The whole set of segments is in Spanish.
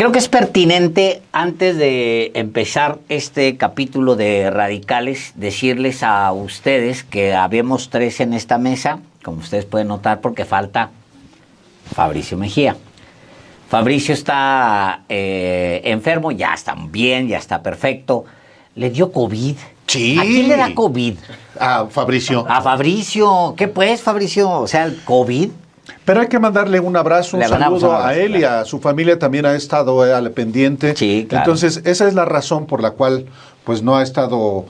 Creo que es pertinente, antes de empezar este capítulo de Radicales, decirles a ustedes que habemos 3 en esta mesa, como ustedes pueden notar, porque falta Fabricio Mejía. Fabricio está enfermo, ya está bien, ya está perfecto. Le dio COVID. Sí. ¿A quién le da COVID? A Fabricio. A Fabricio. ¿Qué pues, Fabricio? O sea, el COVID. Pero hay que mandarle un abrazo, un saludo a él y a su familia. También ha estado al pendiente. Sí, claro. Entonces, esa es la razón por la cual pues no ha estado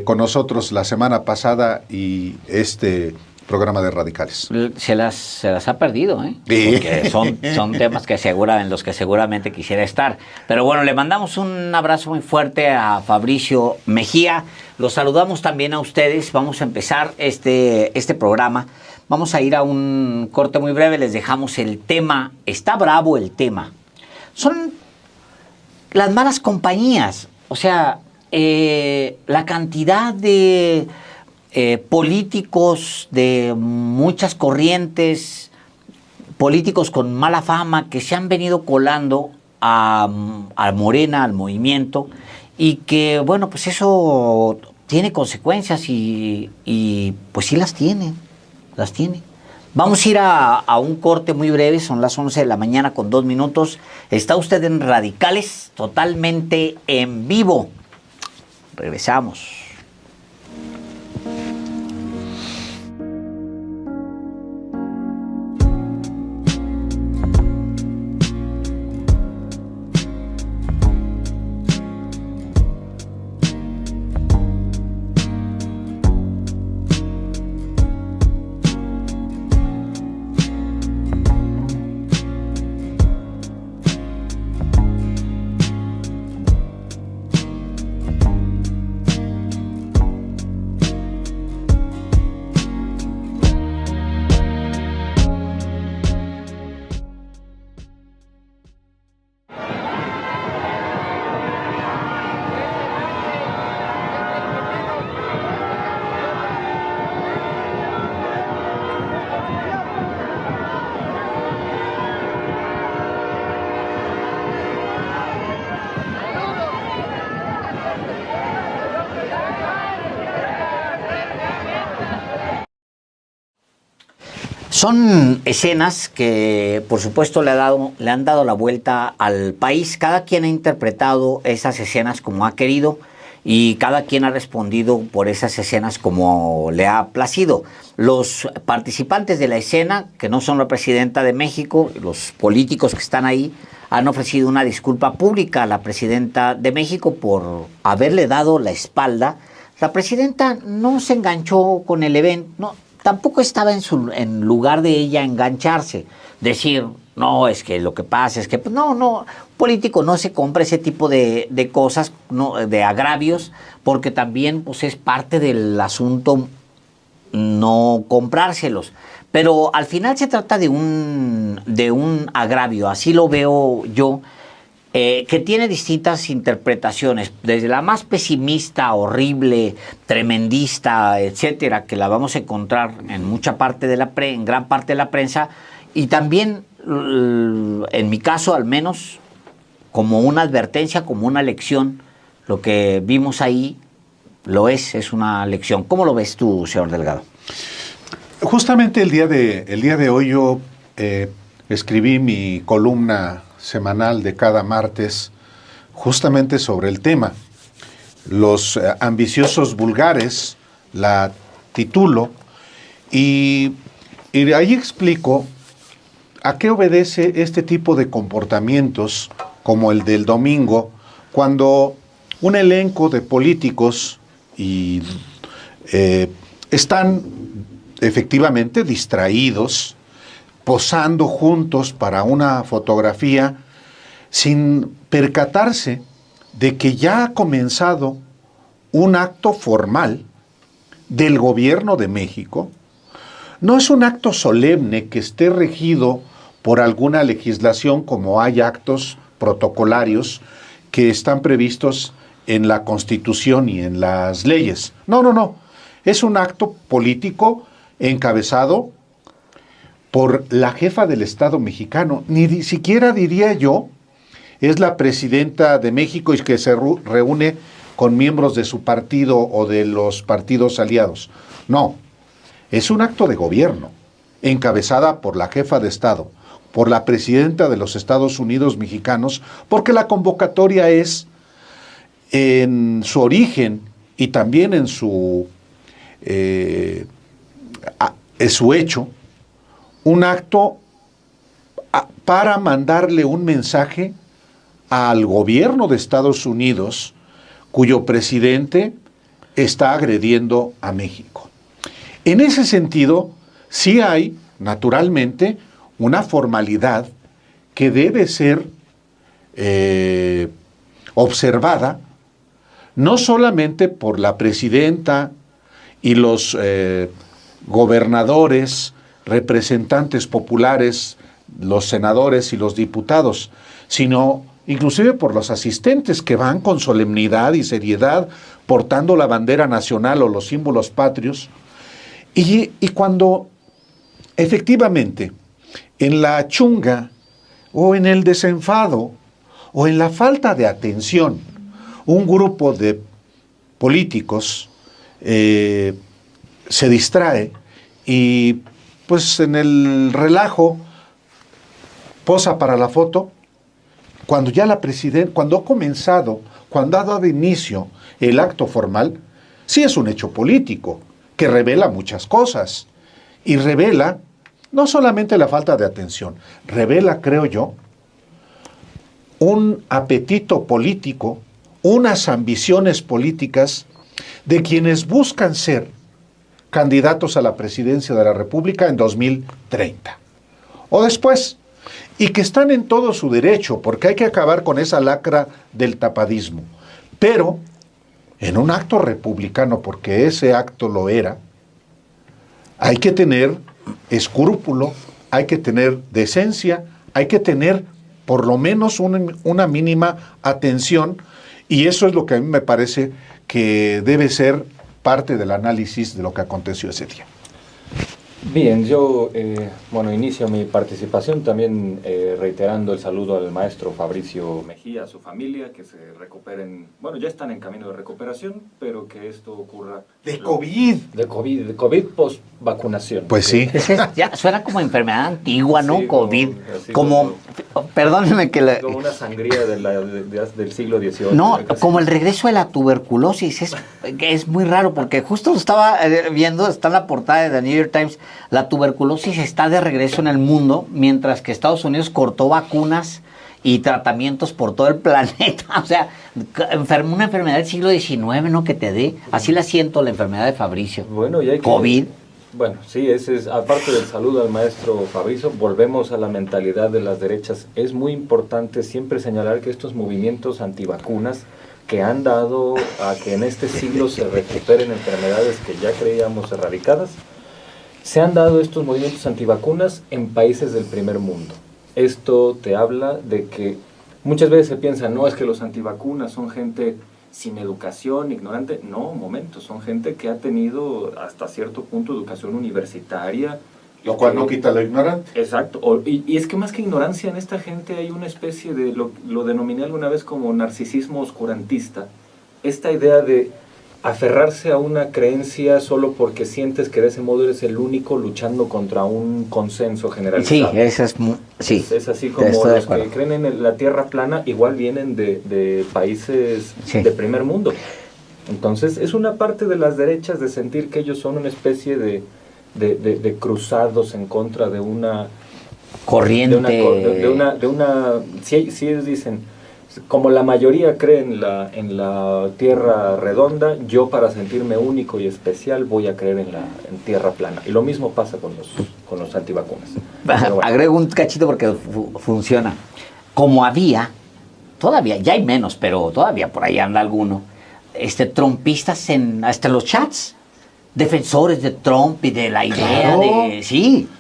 con nosotros la semana pasada y este programa de Radicales. Se las ha perdido, ¿eh? Sí. Porque son temas en los que seguramente quisiera estar. Pero bueno, le mandamos un abrazo muy fuerte a Fabricio Mejía. Los saludamos también a ustedes. Vamos a empezar este programa. Vamos a ir a un corte muy breve. Les dejamos el tema. Está bravo el tema. Son las malas compañías. O sea, la cantidad de políticos de muchas corrientes, políticos con mala fama que se han venido colando a Morena, al movimiento, y que, bueno, pues eso tiene consecuencias y pues sí las tiene. Vamos a ir a un corte muy breve, son las 11 de la mañana con 2 minutos. Está usted en Radicales, totalmente en vivo. Regresamos. Son escenas que, por supuesto, le han dado la vuelta al país. Cada quien ha interpretado esas escenas como ha querido y cada quien ha respondido por esas escenas como le ha placido. Los participantes de la escena, que no son la presidenta de México, los políticos que están ahí, han ofrecido una disculpa pública a la presidenta de México por haberle dado la espalda. La presidenta no se enganchó con el evento, no. Tampoco estaba en lugar de ella engancharse, decir, no, es que lo que pasa es que, pues, no, un político no se compra ese tipo de cosas, no, de agravios, porque también pues, es parte del asunto no comprárselos. Pero al final se trata de un agravio, así lo veo yo, que tiene distintas interpretaciones, desde la más pesimista, horrible, tremendista, etcétera, que la vamos a encontrar en en gran parte de la prensa, y también, en mi caso al menos, como una advertencia, como una lección. Lo que vimos ahí es una lección. ¿Cómo lo ves tú, señor Delgado? Justamente el día de hoy yo escribí mi columna semanal de cada martes justamente sobre el tema. Los ambiciosos vulgares, la titulo, y ahí explico a qué obedece este tipo de comportamientos como el del domingo, cuando un elenco de políticos están efectivamente distraídos, posando juntos para una fotografía sin percatarse de que ya ha comenzado un acto formal del gobierno de México. No es un acto solemne que esté regido por alguna legislación, como hay actos protocolarios que están previstos en la Constitución y en las leyes. No. Es un acto político encabezado por la jefa del Estado mexicano. Ni siquiera diría yo es la presidenta de México y que se reúne con miembros de su partido o de los partidos aliados. No, es un acto de gobierno, encabezada por la jefa de Estado, por la presidenta de los Estados Unidos mexicanos, porque la convocatoria es, en su origen y también en su hecho, un acto para mandarle un mensaje al gobierno de Estados Unidos, cuyo presidente está agrediendo a México. En ese sentido, sí hay, naturalmente, una formalidad que debe ser observada no solamente por la presidenta y los gobernadores, representantes populares, los senadores y los diputados, sino inclusive por los asistentes que van con solemnidad y seriedad portando la bandera nacional o los símbolos patrios. Y cuando efectivamente en la chunga o en el desenfado o en la falta de atención, un grupo de políticos se distrae y pues en el relajo posa para la foto, cuando ya la presidenta, cuando ha comenzado, cuando ha dado inicio el acto formal, sí es un hecho político que revela muchas cosas y revela no solamente la falta de atención, revela, creo yo, un apetito político, unas ambiciones políticas de quienes buscan ser candidatos a la presidencia de la República en 2030 o después, y que están en todo su derecho, porque hay que acabar con esa lacra del tapadismo. Pero, en un acto republicano, porque ese acto lo era, hay que tener escrúpulo, hay que tener decencia, hay que tener por lo menos una mínima atención, y eso es lo que a mí me parece que debe ser parte del análisis de lo que aconteció ese día. Bien, yo inicio mi participación también reiterando el saludo al maestro Fabricio Mejía, a su familia, que se recuperen, ya están en camino de recuperación, pero que esto ocurra... De COVID. De COVID post vacunación. Pues sí. Ya suena como enfermedad antigua, ¿no? Sí, COVID. Perdóneme que como una sangría del siglo XVIII. No, como el regreso de la tuberculosis. Es muy raro porque justo estaba viendo, está en la portada de The New York Times, la tuberculosis está de regreso en el mundo, mientras que Estados Unidos cortó vacunas y tratamientos por todo el planeta. O sea, una enfermedad del siglo XIX, ¿no? Que te dé. Así la siento, la enfermedad de Fabricio. Bueno, y hay que... COVID. Bueno, sí, ese es, aparte del saludo al maestro Fabricio, volvemos a la mentalidad de las derechas. Es muy importante siempre señalar que estos movimientos antivacunas que han dado a que en este siglo se recuperen enfermedades que ya creíamos erradicadas, se han dado estos movimientos antivacunas en países del primer mundo. Esto te habla de que muchas veces se piensa, no, es que los antivacunas son gente sin educación, ignorante. No, son gente que ha tenido hasta cierto punto educación universitaria. Lo cual no quita lo ignorante. Exacto. Y es que más que ignorancia, en esta gente hay una especie de, lo denominé alguna vez como narcisismo oscurantista. Esta idea de aferrarse a una creencia solo porque sientes que de ese modo eres el único luchando contra un consenso generalizado. Sí, eso es es así como los que creen en la tierra plana igual vienen de países de primer mundo. Entonces es una parte de las derechas de sentir que ellos son una especie de cruzados en contra de una corriente, si ellos dicen, como la mayoría cree en la tierra redonda, yo para sentirme único y especial voy a creer en tierra plana. Y lo mismo pasa con los antivacunas. Bueno. Agrego un cachito porque funciona. Como todavía, ya hay menos, pero todavía por ahí anda alguno, trumpistas hasta los chats, defensores de Trump y de la idea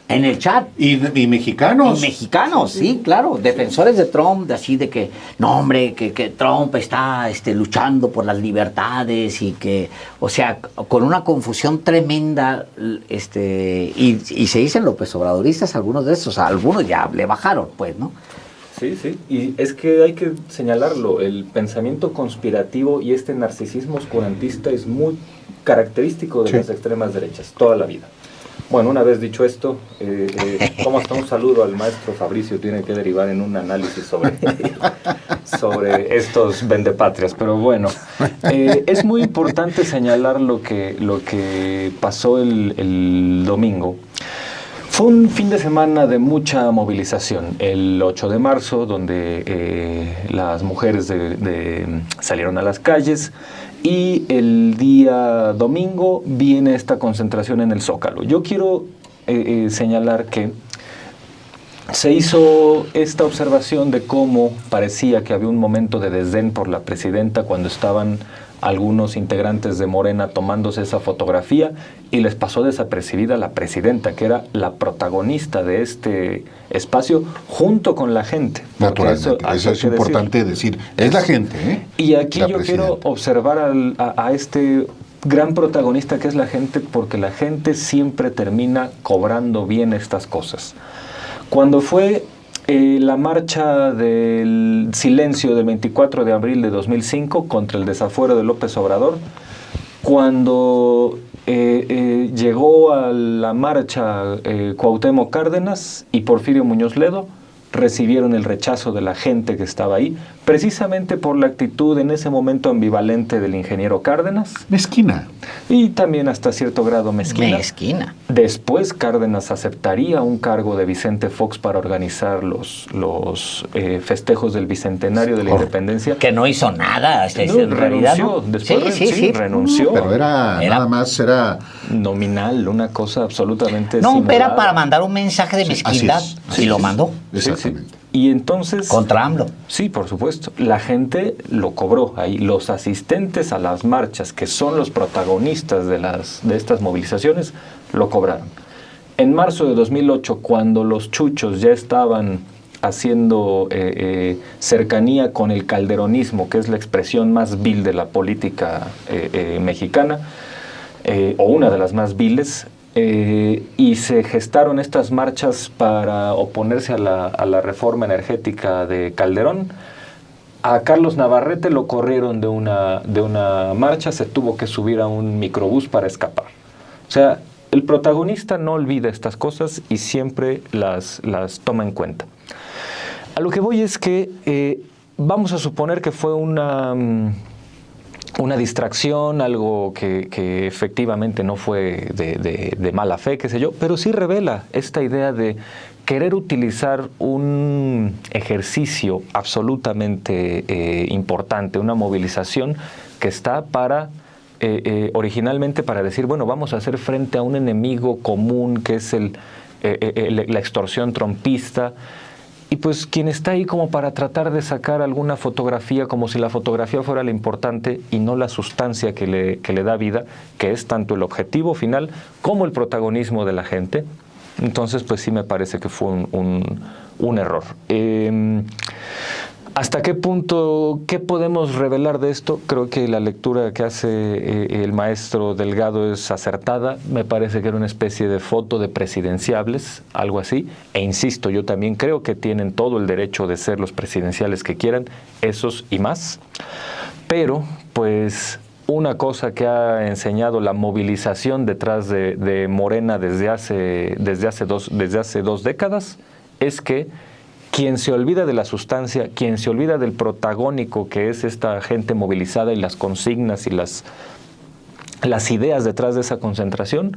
en el chat. Y mexicanos. Y mexicanos, sí, claro. Defensores de Trump, así de que, no hombre, que Trump está luchando por las libertades y que, o sea, con una confusión tremenda, y se dicen López Obradoristas, algunos de esos, algunos ya le bajaron, pues, ¿no? Sí, sí, y es que hay que señalarlo, el pensamiento conspirativo y este narcisismo oscurantista es muy característico de las extremas derechas, toda la vida. Bueno, una vez dicho esto, como hasta un saludo al maestro Fabricio tiene que derivar en un análisis sobre estos vendepatrias, pero bueno, es muy importante señalar lo que pasó el domingo. Fue un fin de semana de mucha movilización. El 8 de marzo, donde las mujeres salieron a las calles, y el día domingo viene esta concentración en el Zócalo. Yo quiero señalar que se hizo esta observación de cómo parecía que había un momento de desdén por la presidenta cuando estaban algunos integrantes de Morena tomándose esa fotografía y les pasó desapercibida la presidenta, que era la protagonista de este espacio, junto con la gente. Naturalmente, eso es importante decir. Es la gente, ¿eh? Y aquí yo quiero observar a este gran protagonista que es la gente, porque la gente siempre termina cobrando bien estas cosas. Cuando fue la marcha del silencio del 24 de abril de 2005 contra el desafuero de López Obrador, cuando llegó a la marcha Cuauhtémoc Cárdenas y Porfirio Muñoz Ledo, recibieron el rechazo de la gente que estaba ahí, precisamente por la actitud en ese momento ambivalente del ingeniero Cárdenas. Mezquina. Y también hasta cierto grado mezquina. Mezquina. Después Cárdenas aceptaría un cargo de Vicente Fox para organizar los festejos del Bicentenario de la Independencia. Que no hizo nada, en realidad. Renunció, después renunció. Pero nada más era nominal, una cosa absolutamente no, simulada. era para mandar un mensaje de mezquindad, y lo mandó. Exactamente. Sí. Y entonces... Contra AMLO. Sí, por supuesto. La gente lo cobró ahí. Los asistentes a las marchas, que son los protagonistas de estas movilizaciones, lo cobraron. En marzo de 2008, cuando los chuchos ya estaban haciendo cercanía con el calderonismo, que es la expresión más vil de la política mexicana, o una de las más viles, y se gestaron estas marchas para oponerse a la reforma energética de Calderón. A Carlos Navarrete lo corrieron de una marcha, se tuvo que subir a un microbús para escapar. O sea, el protagonista no olvida estas cosas y siempre las toma en cuenta. A lo que voy es que vamos a suponer que fue una distracción, algo que efectivamente no fue de mala fe, qué sé yo, pero sí revela esta idea de querer utilizar un ejercicio absolutamente importante, una movilización que está originalmente para decir, bueno, vamos a hacer frente a un enemigo común que es la extorsión trompista. Y pues quien está ahí como para tratar de sacar alguna fotografía, como si la fotografía fuera lo importante y no la sustancia que le da vida, que es tanto el objetivo final como el protagonismo de la gente. Entonces, pues sí me parece que fue un error. ¿Hasta qué punto, qué podemos revelar de esto? Creo que la lectura que hace el maestro Delgado es acertada. Me parece que era una especie de foto de presidenciables, algo así. E insisto, yo también creo que tienen todo el derecho de ser los presidenciales que quieran, esos y más. Pero, pues, una cosa que ha enseñado la movilización detrás de Morena desde hace dos décadas es que quien se olvida de la sustancia, quien se olvida del protagónico que es esta gente movilizada y las consignas y las ideas detrás de esa concentración,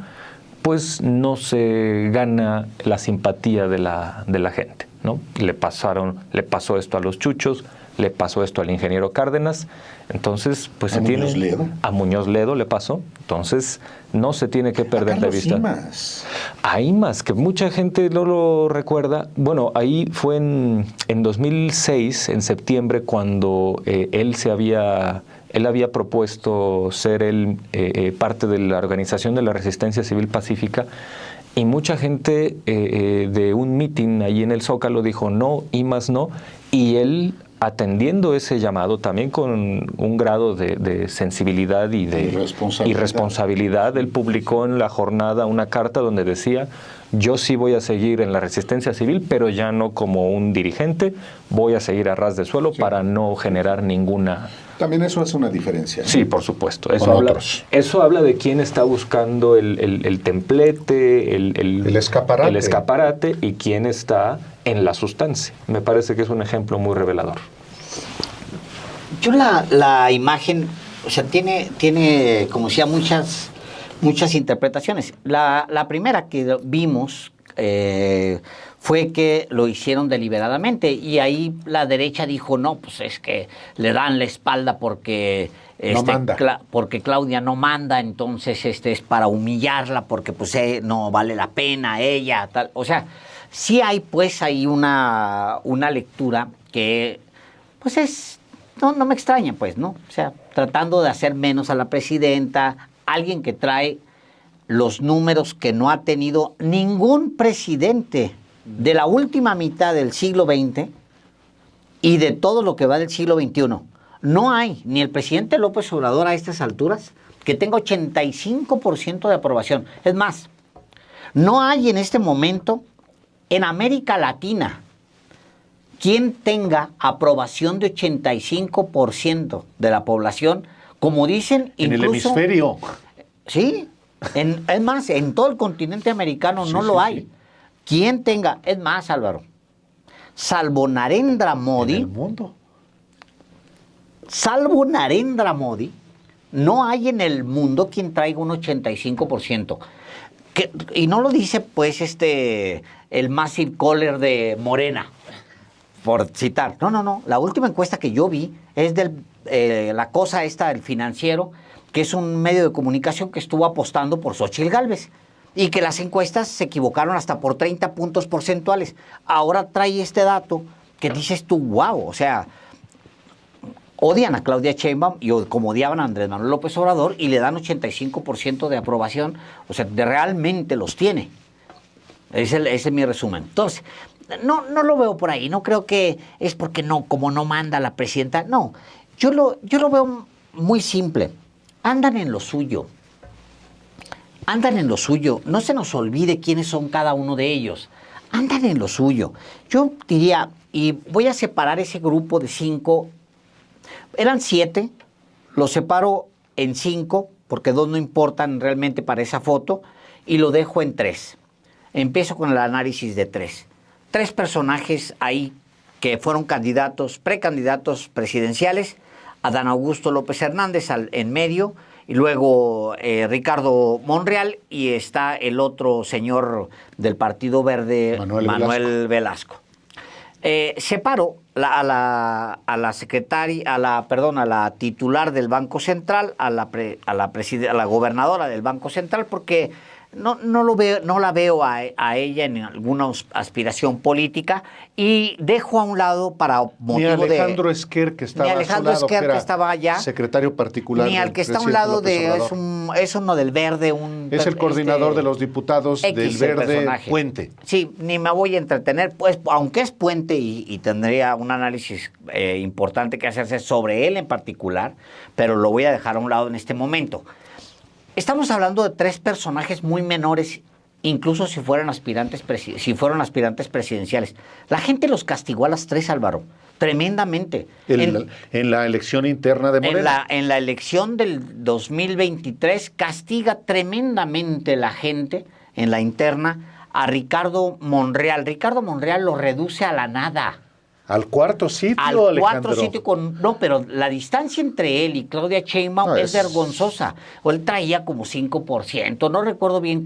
pues no se gana la simpatía de la gente, ¿no? Le pasó esto a los chuchos, le pasó esto al ingeniero Cárdenas, entonces pues se tiene... A Muñoz Ledo le pasó, entonces no se tiene que perder de vista. Hay más, que mucha gente no lo recuerda. Bueno, ahí fue en 2006, en septiembre, cuando él había propuesto ser parte de la Organización de la Resistencia Civil Pacífica, y mucha gente de un mitin ahí en el Zócalo dijo no y más no, y él atendiendo ese llamado, también con un grado de sensibilidad y de responsabilidad. Él publicó en la jornada una carta donde decía: yo sí voy a seguir en la resistencia civil, pero ya no como un dirigente, voy a seguir a ras de suelo para no generar ninguna... También eso hace una diferencia, ¿no? Sí, por supuesto. Eso habla de quién está buscando el templete, el escaparate y quién está en la sustancia. Me parece que es un ejemplo muy revelador. Yo la imagen, o sea, tiene como decía, muchas interpretaciones. La primera que vimos fue que lo hicieron deliberadamente, y ahí la derecha dijo: no, pues es que le dan la espalda porque no manda. porque Claudia no manda, entonces es para humillarla, porque pues no vale la pena ella, tal. O sea, sí hay pues ahí una lectura que pues no me extraña, pues, ¿no? O sea, tratando de hacer menos a la presidenta, alguien que trae los números que no ha tenido ningún presidente de la última mitad del siglo XX y de todo lo que va del siglo XXI. No hay ni el presidente López Obrador a estas alturas que tenga 85% de aprobación. Es más, no hay en este momento en América Latina quien tenga aprobación de 85% de la población, como dicen incluso... En el hemisferio. Sí, es más, en todo el continente americano no lo hay. Sí. Quien tenga, es más, Álvaro, salvo Narendra Modi... En el mundo. Salvo Narendra Modi, no hay en el mundo quien traiga un 85%. Y no lo dice, pues, el Massive Caller de Morena, por citar. No. La última encuesta que yo vi es la cosa esta del Financiero, que es un medio de comunicación que estuvo apostando por Xóchitl Gálvez, y que las encuestas se equivocaron hasta por 30 puntos porcentuales. Ahora trae este dato que dices tú: wow, o sea, odian a Claudia Sheinbaum y como odiaban a Andrés Manuel López Obrador, y le dan 85% de aprobación. O sea, realmente los tiene. Ese es mi resumen. Entonces, no lo veo por ahí. No creo que es porque como no manda la presidenta. No, yo lo veo muy simple. Andan en lo suyo. No se nos olvide quiénes son cada uno de ellos. Andan en lo suyo. Yo diría, y voy a separar ese grupo de 5. Eran 7. Los separo en 5, porque 2 no importan realmente para esa foto, y lo dejo en 3. Empiezo con el análisis de 3. 3 personajes ahí que fueron precandidatos presidenciales: Adán Augusto López Hernández en medio, y luego Ricardo Monreal, y está el otro señor del Partido Verde, Manuel Velasco. Separo a la titular del Banco Central, a la gobernadora del Banco Central, porque no la veo a ella en alguna aspiración política, y dejo a un lado para motivo ni Alejandro Esquer, que estaba que estaba allá, secretario particular, ni al que está a un lado es uno del Verde, es el coordinador de los diputados del Verde, personaje. Puente. Sí, ni me voy a entretener, pues, aunque es Puente y tendría un análisis importante que hacerse sobre él en particular, pero lo voy a dejar a un lado en este momento. Estamos hablando de 3 personajes muy menores, incluso si fueron aspirantes presidenciales. La gente los castigó a las 3, Álvaro, tremendamente. En la elección interna de Morena. En la elección del 2023 castiga tremendamente la gente en la interna a Ricardo Monreal. Ricardo Monreal lo reduce a la nada. Al cuarto sitio, Alejandro. Pero la distancia entre él y Claudia Sheinbaum es vergonzosa. O él traía como 5%, no recuerdo bien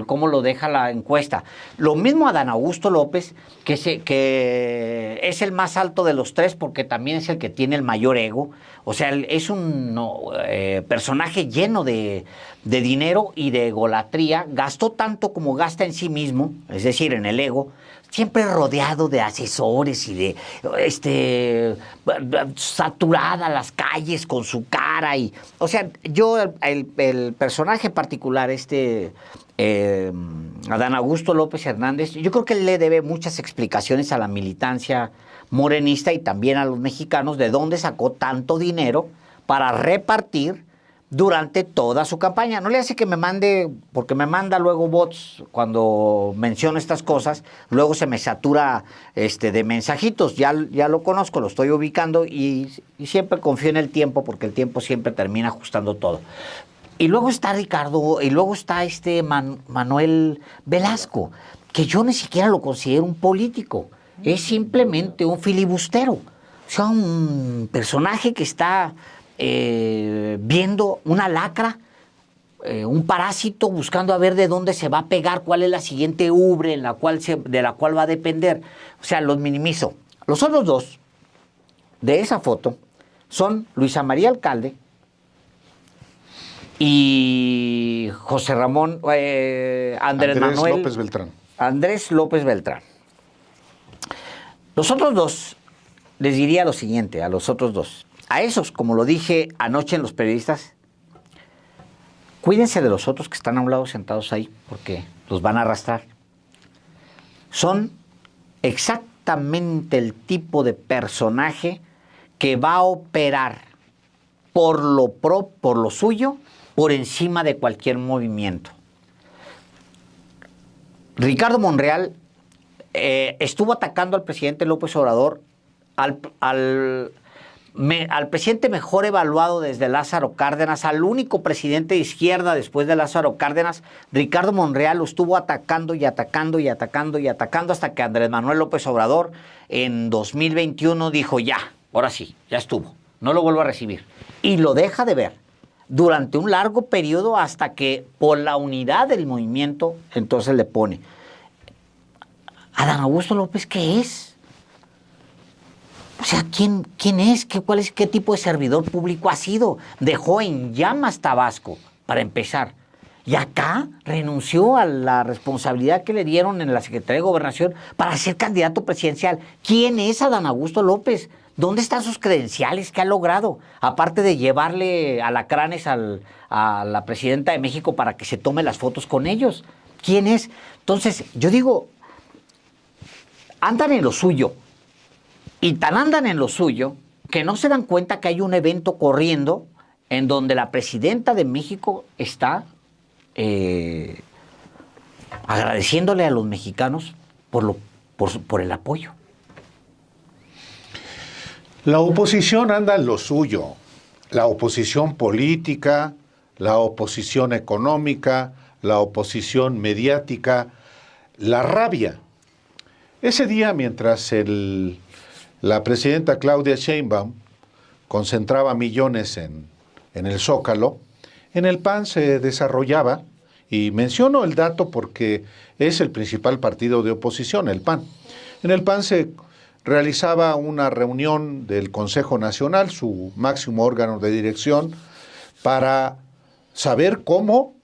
cómo lo deja la encuesta. Lo mismo Adán Augusto López, que es el más alto de los 3, porque también es el que tiene el mayor ego. O sea, es un personaje lleno de dinero y de egolatría. Gastó tanto como gasta en sí mismo, es decir, en el ego. Siempre rodeado de asesores y de saturada las calles con su cara. O sea, yo el personaje particular, Adán Augusto López Hernández, yo creo que él le debe muchas explicaciones a la militancia morenista y también a los mexicanos de dónde sacó tanto dinero para repartir durante toda su campaña. No le hace que me mande, porque me manda luego bots cuando menciono estas cosas, luego se me satura de mensajitos, ya lo conozco, lo estoy ubicando y siempre confío en el tiempo, porque el tiempo siempre termina ajustando todo. Y luego está Ricardo, y luego está Manuel Velasco, que yo ni siquiera lo considero un político, es simplemente un filibustero, o sea, un personaje que está viendo una lacra, un parásito, buscando a ver de dónde se va a pegar, cuál es la siguiente ubre de la cual va a depender. O sea, los minimizo. Los otros dos de esa foto son Luisa María Alcalde y José Ramón Andrés Manuel López Beltrán. Andrés López Beltrán. Los otros dos, les diría lo siguiente a los otros dos. A esos, como lo dije anoche en Los Periodistas, cuídense de los otros que están a un lado sentados ahí, porque los van a arrastrar. Son exactamente el tipo de personaje que va a operar por lo suyo, por encima de cualquier movimiento. Ricardo Monreal estuvo atacando al presidente López Obrador, al presidente mejor evaluado desde Lázaro Cárdenas, al único presidente de izquierda después de Lázaro Cárdenas. Ricardo Monreal lo estuvo atacando y atacando y atacando y atacando hasta que Andrés Manuel López Obrador en 2021 dijo ya, ahora sí, ya estuvo, no lo vuelvo a recibir. Y lo deja de ver durante un largo periodo hasta que por la unidad del movimiento entonces le pone. Adán Augusto López, ¿qué es? O sea, ¿quién es? ¿Qué tipo de servidor público ha sido? Dejó en llamas Tabasco, para empezar. Y acá renunció a la responsabilidad que le dieron en la Secretaría de Gobernación para ser candidato presidencial. ¿Quién es Adán Augusto López? ¿Dónde están sus credenciales? ¿Qué ha logrado? Aparte de llevarle alacranes a la presidenta de México para que se tome las fotos con ellos. ¿Quién es? Entonces, yo digo, andan en lo suyo. Y tan andan en lo suyo que no se dan cuenta que hay un evento corriendo en donde la presidenta de México está agradeciéndole a los mexicanos por el apoyo. La oposición anda en lo suyo. La oposición política, la oposición económica, la oposición mediática, la rabia. Ese día, mientras la presidenta Claudia Sheinbaum concentraba millones en el Zócalo, en el PAN se desarrollaba, y menciono el dato porque es el principal partido de oposición, el PAN. En el PAN se realizaba una reunión del Consejo Nacional, su máximo órgano de dirección, para saber cómo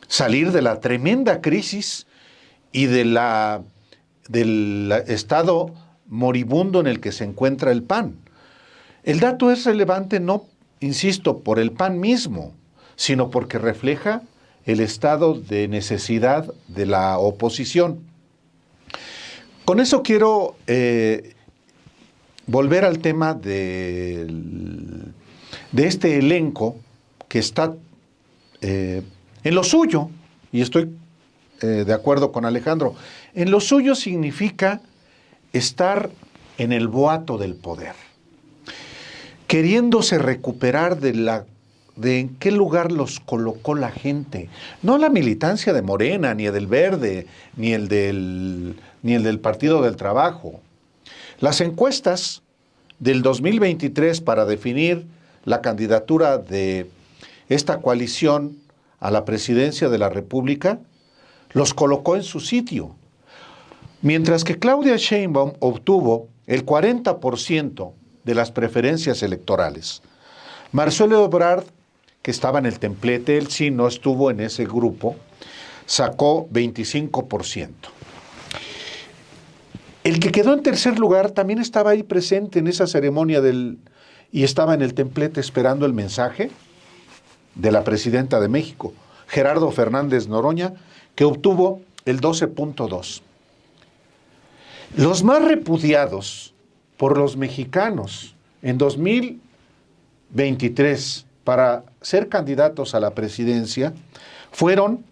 salir de la tremenda crisis y del estado moribundo en el que se encuentra el PAN. El dato es relevante no, insisto, por el PAN mismo, sino porque refleja el estado de necesidad de la oposición. Con eso quiero volver al tema de este elenco que está en lo suyo, y estoy de acuerdo con Alejandro. En lo suyo significa estar en el boato del poder, queriéndose recuperar de en qué lugar los colocó la gente, no la militancia de Morena, ni el del Verde, ni el del Partido del Trabajo. Las encuestas del 2023 para definir la candidatura de esta coalición a la presidencia de la República los colocó en su sitio. Mientras que Claudia Sheinbaum obtuvo el 40% de las preferencias electorales. Marcelo Ebrard, que estaba en el templete, él sí no estuvo en ese grupo, sacó 25%. El que quedó en tercer lugar también estaba ahí presente en esa ceremonia y estaba en el templete esperando el mensaje de la presidenta de México, Gerardo Fernández Noroña, que obtuvo el 12.2. Los más repudiados por los mexicanos en 2023 para ser candidatos a la presidencia fueron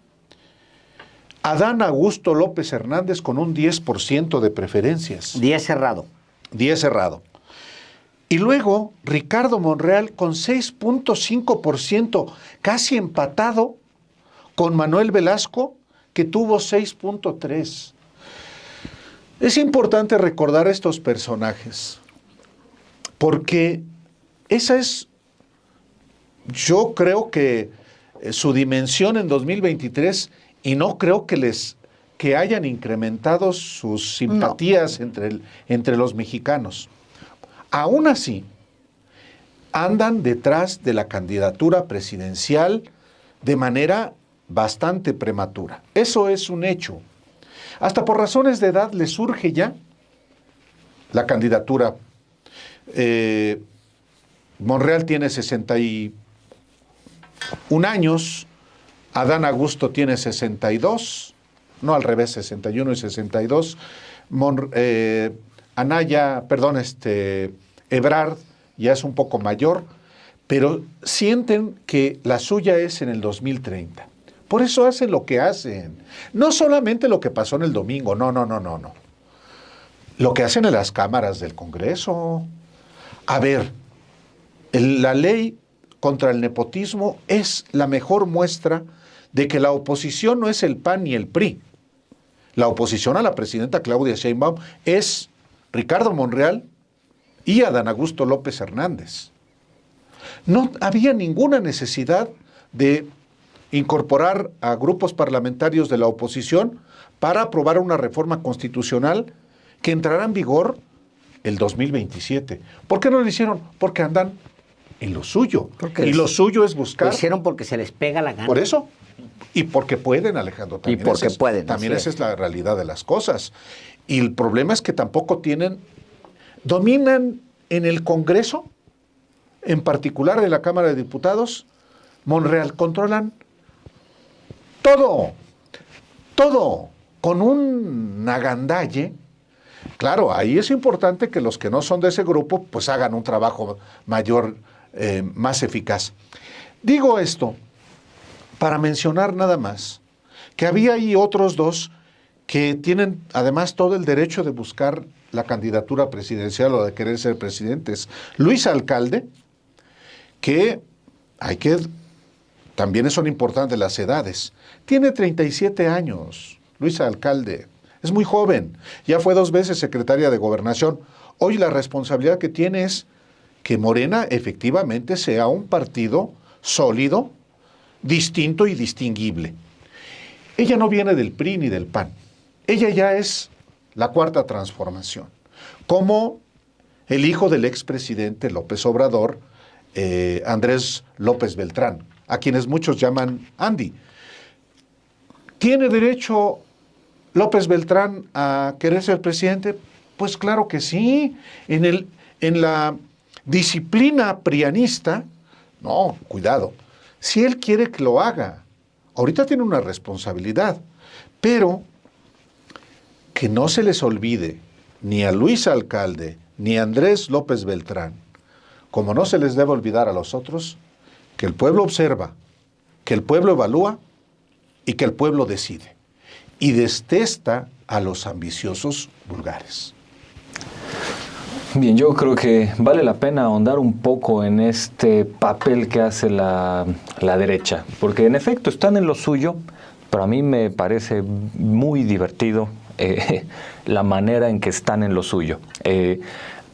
Adán Augusto López Hernández con un 10% de preferencias. 10 cerrado. 10 cerrado. Y luego Ricardo Monreal con 6.5%, casi empatado con Manuel Velasco, que tuvo 6.3%. Es importante recordar estos personajes, porque esa es, yo creo que su dimensión en 2023, y no creo que hayan incrementado sus simpatías entre los mexicanos. Aún así, andan detrás de la candidatura presidencial de manera bastante prematura. Eso es un hecho. Hasta por razones de edad les surge ya la candidatura. Monreal tiene 61 años, Adán Augusto tiene 62, no al revés, 61 y 62. Ebrard ya es un poco mayor, pero sienten que la suya es en el 2030. Por eso hacen lo que hacen. No solamente lo que pasó en el domingo, no. Lo que hacen en las cámaras del Congreso. A ver, la ley contra el nepotismo es la mejor muestra de que la oposición no es el PAN ni el PRI. La oposición a la presidenta Claudia Sheinbaum es Ricardo Monreal y Adán Augusto López Hernández. No había ninguna necesidad de incorporar a grupos parlamentarios de la oposición para aprobar una reforma constitucional que entrará en vigor el 2027. ¿Por qué no lo hicieron? Porque andan en lo suyo. Y lo suyo es buscar... Lo hicieron porque se les pega la gana. Por eso. Y porque pueden, Alejandro. Y porque pueden. También esa es la realidad de las cosas. Y el problema es que tampoco dominan en el Congreso, en particular en la Cámara de Diputados, Monreal, controlan todo, con un agandalle. Claro, ahí es importante que los que no son de ese grupo, pues hagan un trabajo mayor, más eficaz. Digo esto para mencionar nada más que había ahí otros dos que tienen además todo el derecho de buscar la candidatura presidencial o de querer ser presidentes. Luis Alcalde, que también son importantes las edades. Tiene 37 años, Luis Alcalde. Es muy joven. Ya fue 2 veces secretaria de Gobernación. Hoy la responsabilidad que tiene es que Morena efectivamente sea un partido sólido, distinto y distinguible. Ella no viene del PRI ni del PAN. Ella ya es la cuarta transformación. Como el hijo del expresidente López Obrador, Andrés López Beltrán, a quienes muchos llaman Andy. ¿Tiene derecho López Beltrán a querer ser presidente? Pues claro que sí. En la disciplina prianista, no, cuidado. Si él quiere que lo haga, ahorita tiene una responsabilidad, pero que no se les olvide ni a Luis Alcalde ni a Andrés López Beltrán, como no se les debe olvidar a los otros, que el pueblo observa, que el pueblo evalúa y que el pueblo decide. Y detesta a los ambiciosos vulgares. Bien, yo creo que vale la pena ahondar un poco en este papel que hace la derecha, porque en efecto están en lo suyo, pero a mí me parece muy divertido la manera en que están en lo suyo.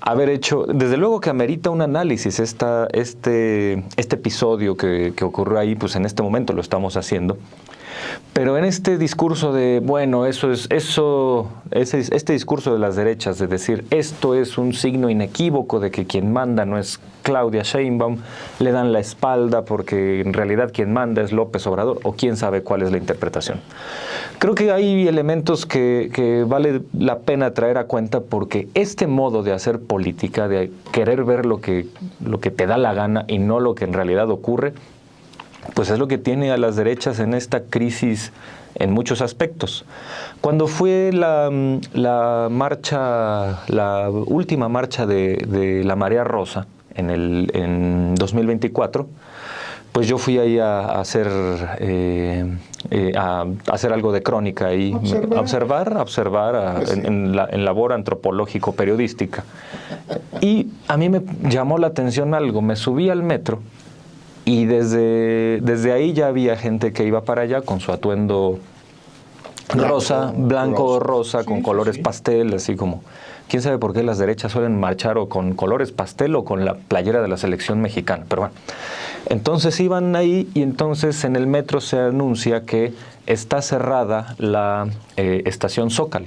Haber hecho, desde luego que amerita un análisis este episodio que ocurrió ahí, pues en este momento lo estamos haciendo. Pero en este discurso de, bueno, este discurso de las derechas, de decir, esto es un signo inequívoco de que quien manda no es Claudia Sheinbaum, le dan la espalda porque en realidad quien manda es López Obrador, o quién sabe cuál es la interpretación. Creo que hay elementos que vale la pena traer a cuenta, porque este modo de hacer política, de querer ver lo que te da la gana y no lo que en realidad ocurre, pues es lo que tiene a las derechas en esta crisis en muchos aspectos. Cuando fue la última marcha de la Marea Rosa en 2024, pues yo fui ahí a hacer algo de crónica y observar en labor antropológico periodística. Y a mí me llamó la atención algo. Me subí al metro y desde ahí ya había gente que iba para allá con su atuendo rosa, blanco, rosa, con colores pastel, así como... ¿Quién sabe por qué las derechas suelen marchar o con colores pastel o con la playera de la selección mexicana? Pero bueno, entonces iban ahí y entonces en el metro se anuncia que está cerrada la estación Zócalo,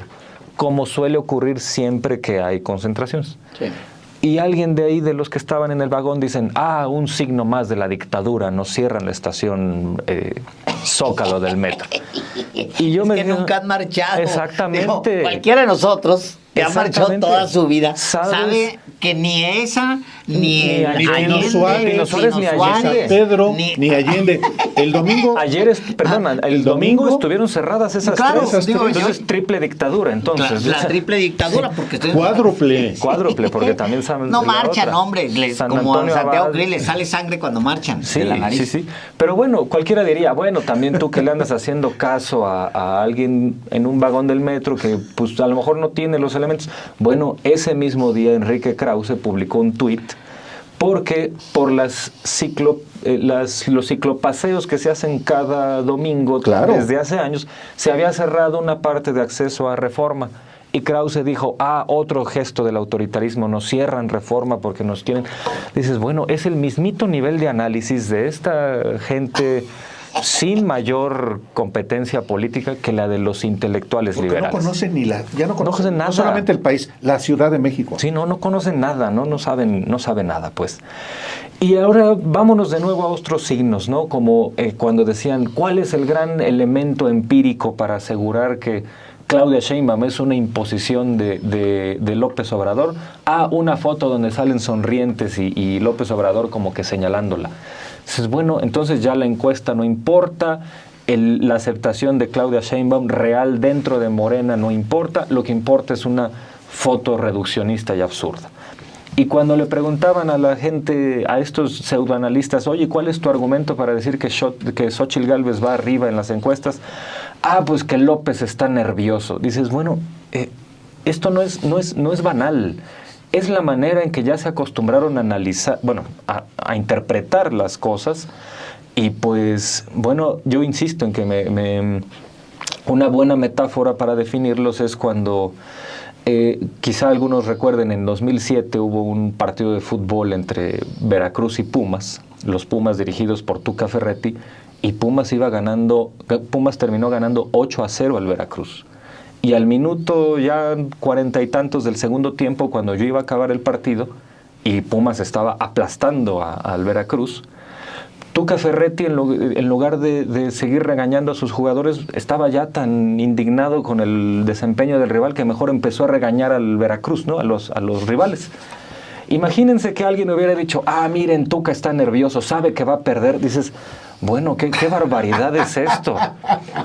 como suele ocurrir siempre que hay concentraciones. Sí. Y alguien de ahí, de los que estaban en el vagón, dicen, un signo más de la dictadura, nos cierran la estación Zócalo del metro. Y yo que nunca han marchado. Exactamente. Digo, cualquiera de nosotros que ha marchado toda su vida sabe que ni esa, ni Pino Suárez, ni Allende, Pedro, ni Allende. El domingo... el domingo estuvieron cerradas esas tres. Digo, entonces, triple dictadura, entonces. La triple dictadura, porque... Cuádruple, porque también... No marchan, hombre. Como a Santiago Krill les sale sangre cuando marchan de la nariz. Sí. Pero bueno, cualquiera diría, también tú que le andas haciendo caso a alguien en un vagón del metro que pues a lo mejor no tiene los elementos. Bueno, ese mismo día Enrique Krause publicó un tuit porque por los ciclopaseos que se hacen cada domingo desde hace años, se había cerrado una parte de acceso a Reforma. Y Krause dijo, otro gesto del autoritarismo, nos cierran Reforma porque nos quieren... Dices, bueno, es el mismito nivel de análisis de esta gente sin mayor competencia política que la de los intelectuales liberales. No conocen no conocen nada. No solamente el país, la Ciudad de México. Sí, no conocen nada, no saben nada, pues. Y ahora vámonos de nuevo a otros signos, ¿no? Como cuando decían, ¿cuál es el gran elemento empírico para asegurar que Claudia Sheinbaum es una imposición de López Obrador? Una foto donde salen sonrientes y López Obrador como que señalándola. Dices, bueno, entonces ya la encuesta no importa, la aceptación de Claudia Sheinbaum real dentro de Morena no importa, lo que importa es una foto reduccionista y absurda. Y cuando le preguntaban a la gente, a estos pseudoanalistas, oye, ¿cuál es tu argumento para decir que Xóchitl Gálvez va arriba en las encuestas? Pues que López está nervioso. Dices, bueno, esto no es banal. Es la manera en que ya se acostumbraron a analizar, a interpretar las cosas. Y pues, yo insisto en que una buena metáfora para definirlos es cuando... quizá algunos recuerden, en 2007 hubo un partido de fútbol entre Veracruz y Pumas, los Pumas dirigidos por Tuca Ferretti, y Pumas terminó ganando 8-0 al Veracruz. Y al minuto ya 40 y tantos del segundo tiempo, cuando yo iba a acabar el partido y Pumas estaba aplastando al Veracruz, Tuca Ferretti, en lugar de seguir regañando a sus jugadores, estaba ya tan indignado con el desempeño del rival que mejor empezó a regañar al Veracruz, ¿no? a los rivales. Imagínense que alguien hubiera dicho, miren, Tuca está nervioso, sabe que va a perder. Dices, bueno, ¿qué barbaridad es esto?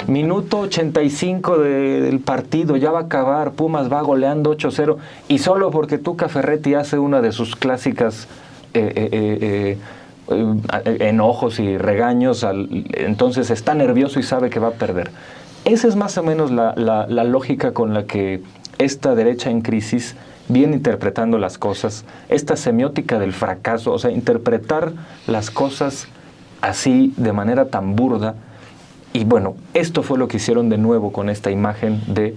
Minuto 85 del partido, ya va a acabar, Pumas va goleando 8-0, y solo porque Tuca Ferretti hace una de sus clásicas... enojos y regaños, entonces está nervioso y sabe que va a perder. Esa es más o menos la lógica con la que esta derecha en crisis viene interpretando las cosas, esta semiótica del fracaso, o sea, interpretar las cosas así de manera tan burda. Y bueno, esto fue lo que hicieron de nuevo con esta imagen de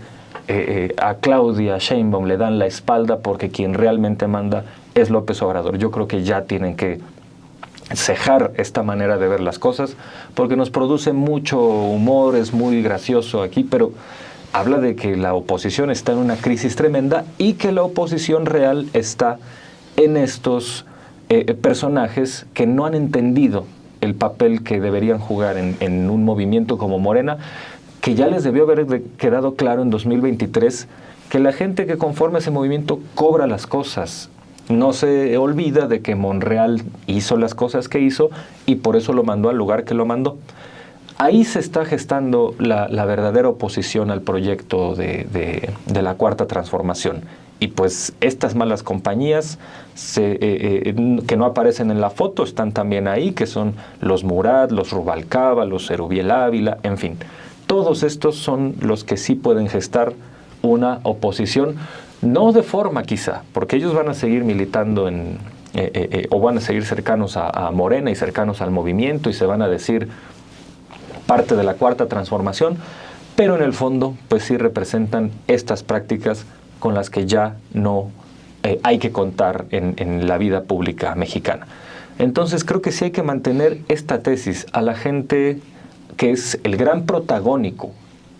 a Claudia Sheinbaum le dan la espalda porque quien realmente manda es López Obrador. Yo creo que ya tienen que cejar esta manera de ver las cosas, porque nos produce mucho humor, es muy gracioso aquí, pero habla de que la oposición está en una crisis tremenda y que la oposición real está en estos personajes que no han entendido el papel que deberían jugar en un movimiento como Morena, que ya les debió haber quedado claro en 2023 que la gente que conforma ese movimiento cobra las cosas. no se olvida de que Monreal hizo las cosas que hizo y por eso lo mandó al lugar que lo mandó. Ahí se está gestando la verdadera oposición al proyecto de la Cuarta Transformación. Y pues estas malas compañías que no aparecen en la foto están también ahí, que son los Murat, los Rubalcaba, los Erubiel Ávila, en fin. Todos estos son los que sí pueden gestar una oposición, no de forma quizá, porque ellos van a seguir militando o van a seguir cercanos a Morena y cercanos al movimiento y se van a decir parte de la Cuarta Transformación, pero en el fondo pues sí representan estas prácticas con las que ya no hay que contar en la vida pública mexicana. Entonces creo que sí hay que mantener esta tesis a la gente que es el gran protagónico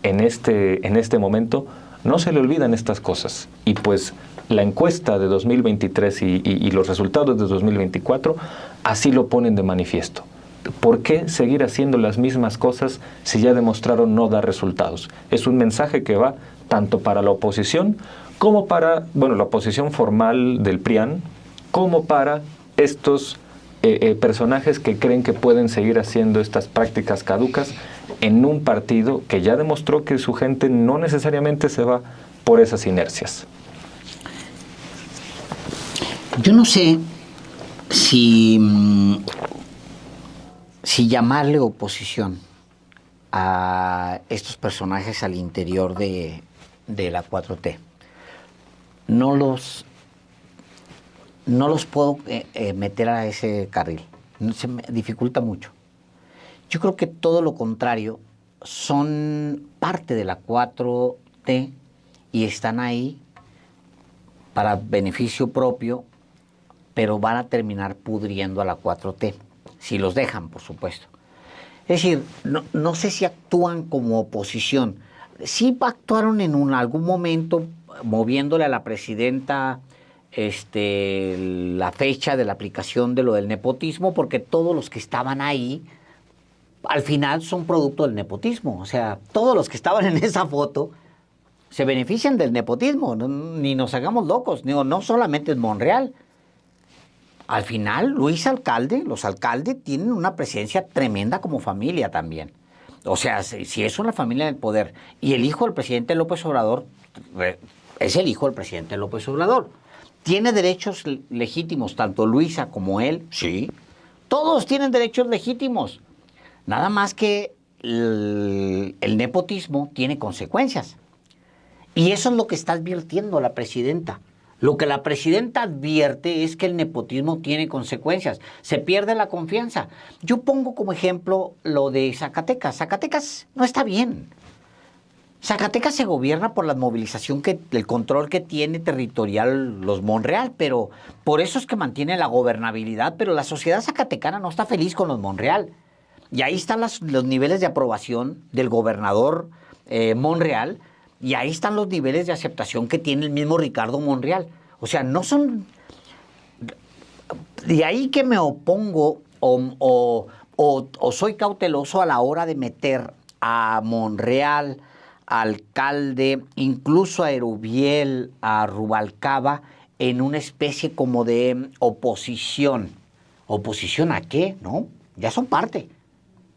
en este momento. No se le olvidan estas cosas. Y pues la encuesta de 2023 y los resultados de 2024 así lo ponen de manifiesto. ¿Por qué seguir haciendo las mismas cosas si ya demostraron no dar resultados? Es un mensaje que va tanto para la oposición como para, la oposición formal del PRIAN, como para estos personajes que creen que pueden seguir haciendo estas prácticas caducas en un partido que ya demostró que su gente no necesariamente se va por esas inercias. Yo no sé si llamarle oposición a estos personajes al interior de la 4T. No los puedo meter a ese carril. Se me dificulta mucho. Yo creo que todo lo contrario, son parte de la 4T y están ahí para beneficio propio, pero van a terminar pudriendo a la 4T, si los dejan, por supuesto. Es decir, no sé si actúan como oposición. Sí actuaron en algún momento moviéndole a la presidenta la fecha de la aplicación de lo del nepotismo, porque todos los que estaban ahí, al final son producto del nepotismo. O sea, todos los que estaban en esa foto se benefician del nepotismo. Ni nos hagamos locos. No solamente en Monreal. Al final, los alcaldes tienen una presencia tremenda como familia también. O sea, si es una familia del poder y el hijo del presidente López Obrador es el hijo del presidente López Obrador. ¿Tiene derechos legítimos tanto Luisa como él? Sí. Todos tienen derechos legítimos. Nada más que el nepotismo tiene consecuencias. Y eso es lo que está advirtiendo la presidenta. Lo que la presidenta advierte es que el nepotismo tiene consecuencias. Se pierde la confianza. Yo pongo como ejemplo lo de Zacatecas. Zacatecas no está bien. Zacatecas se gobierna por la movilización, el control que tiene territorial los Monreal, pero por eso es que mantiene la gobernabilidad, pero la sociedad zacatecana no está feliz con los Monreal. Y ahí están los niveles de aprobación del gobernador Monreal, y ahí están los niveles de aceptación que tiene el mismo Ricardo Monreal. O sea, no son... De ahí que me opongo o soy cauteloso a la hora de meter a Monreal, alcalde, incluso a Erubiel, a Rubalcaba, en una especie como de oposición. ¿Oposición a qué? No, ya son parte.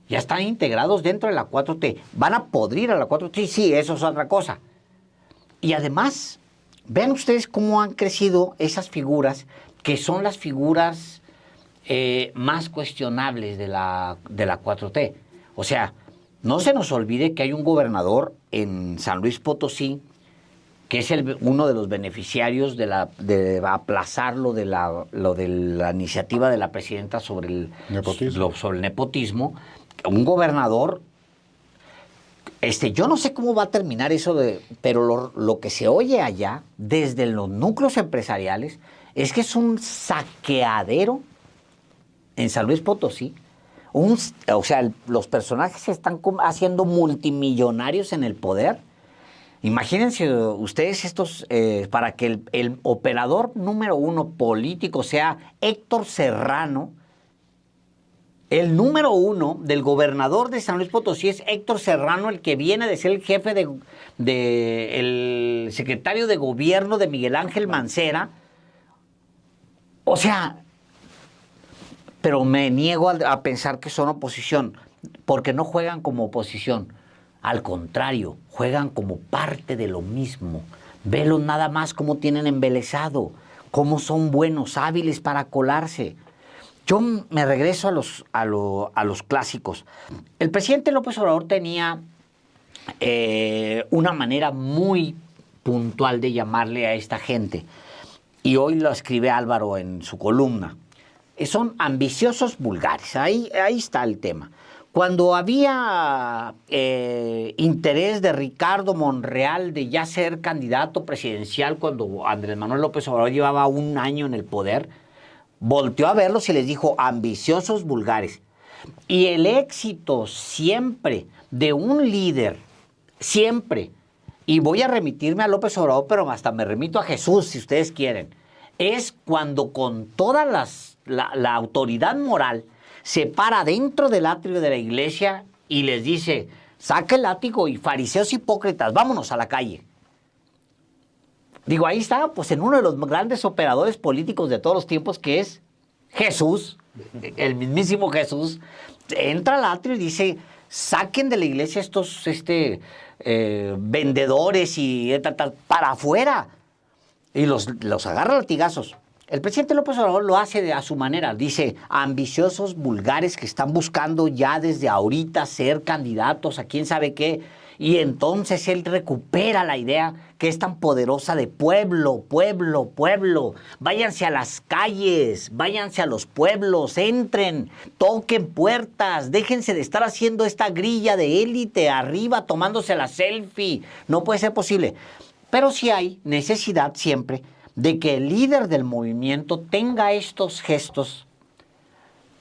Ya están integrados dentro de la 4T. ¿Van a podrir a la 4T? Sí, eso es otra cosa. Y además, vean ustedes cómo han crecido esas figuras, que son las figuras más cuestionables de la 4T. O sea, no se nos olvide que hay un gobernador en San Luis Potosí que es uno de los beneficiarios de aplazar lo de la iniciativa de la presidenta sobre el nepotismo. Un gobernador, yo no sé cómo va a terminar eso, pero lo que se oye allá, desde los núcleos empresariales, es que es un saqueadero en San Luis Potosí. O sea, los personajes se están haciendo multimillonarios en el poder. Imagínense ustedes para que el operador número uno político sea Héctor Serrano. El número uno del gobernador de San Luis Potosí es Héctor Serrano, el que viene de ser el jefe el secretario de gobierno de Miguel Ángel Mancera. O sea, pero me niego a pensar que son oposición, porque no juegan como oposición. Al contrario, juegan como parte de lo mismo. Velos nada más cómo tienen embelesado, cómo son buenos, hábiles para colarse. Yo me regreso a los clásicos. El presidente López Obrador tenía una manera muy puntual de llamarle a esta gente. Y hoy lo escribe Álvaro en su columna. Son ambiciosos vulgares. Ahí está el tema. Cuando había interés de Ricardo Monreal de ya ser candidato presidencial, cuando Andrés Manuel López Obrador llevaba un año en el poder, volteó a verlos y les dijo ambiciosos vulgares. Y el éxito siempre de un líder, siempre, y voy a remitirme a López Obrador, pero hasta me remito a Jesús, si ustedes quieren, es cuando con toda la autoridad moral se para dentro del atrio de la iglesia y les dice, saca el látigo y fariseos hipócritas, vámonos a la calle. Digo, ahí está, pues en uno de los grandes operadores políticos de todos los tiempos, que es Jesús, el mismísimo Jesús, entra al atrio y dice, saquen de la iglesia estos vendedores y para afuera. Y los agarra a latigazos. El presidente López Obrador lo hace a su manera. Dice, ambiciosos vulgares que están buscando ya desde ahorita ser candidatos a quién sabe qué. Y entonces él recupera la idea que es tan poderosa de pueblo, pueblo, pueblo. Váyanse a las calles, váyanse a los pueblos, entren, toquen puertas, déjense de estar haciendo esta grilla de élite arriba tomándose la selfie. No puede ser posible. Pero sí hay necesidad siempre de que el líder del movimiento tenga estos gestos,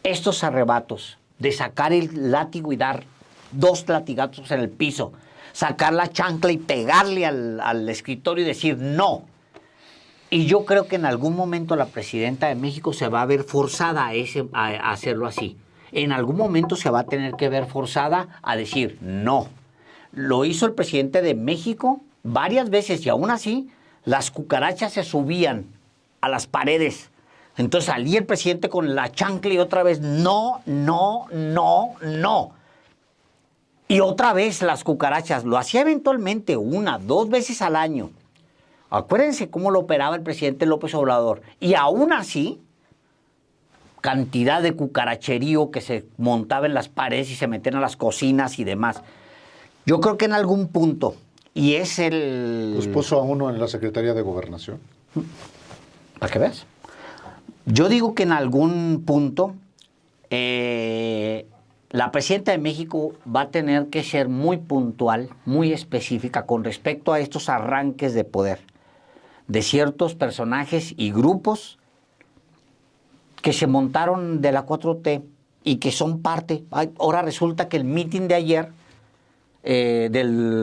estos arrebatos, de sacar el látigo y dar 2 latigazos en el piso, sacar la chancla y pegarle al escritorio y decir no. Y yo creo que en algún momento la presidenta de México se va a ver forzada a hacerlo así. En algún momento se va a tener que ver forzada a decir no. Lo hizo el presidente de México varias veces y aún así las cucarachas se subían a las paredes. Entonces salía el presidente con la chancla y otra vez no, no, no, no. Y otra vez las cucarachas. Lo hacía eventualmente 1, 2 veces al año. Acuérdense cómo lo operaba el presidente López Obrador. Y aún así, cantidad de cucaracherío que se montaba en las paredes y se metían a las cocinas y demás. Yo creo que en algún punto, y es el... Pues puso a uno en la Secretaría de Gobernación. ¿Para qué ves? Yo digo que en algún punto la presidenta de México va a tener que ser muy puntual, muy específica con respecto a estos arranques de poder de ciertos personajes y grupos que se montaron de la 4T y que son parte. Ahora resulta que el mitin de ayer,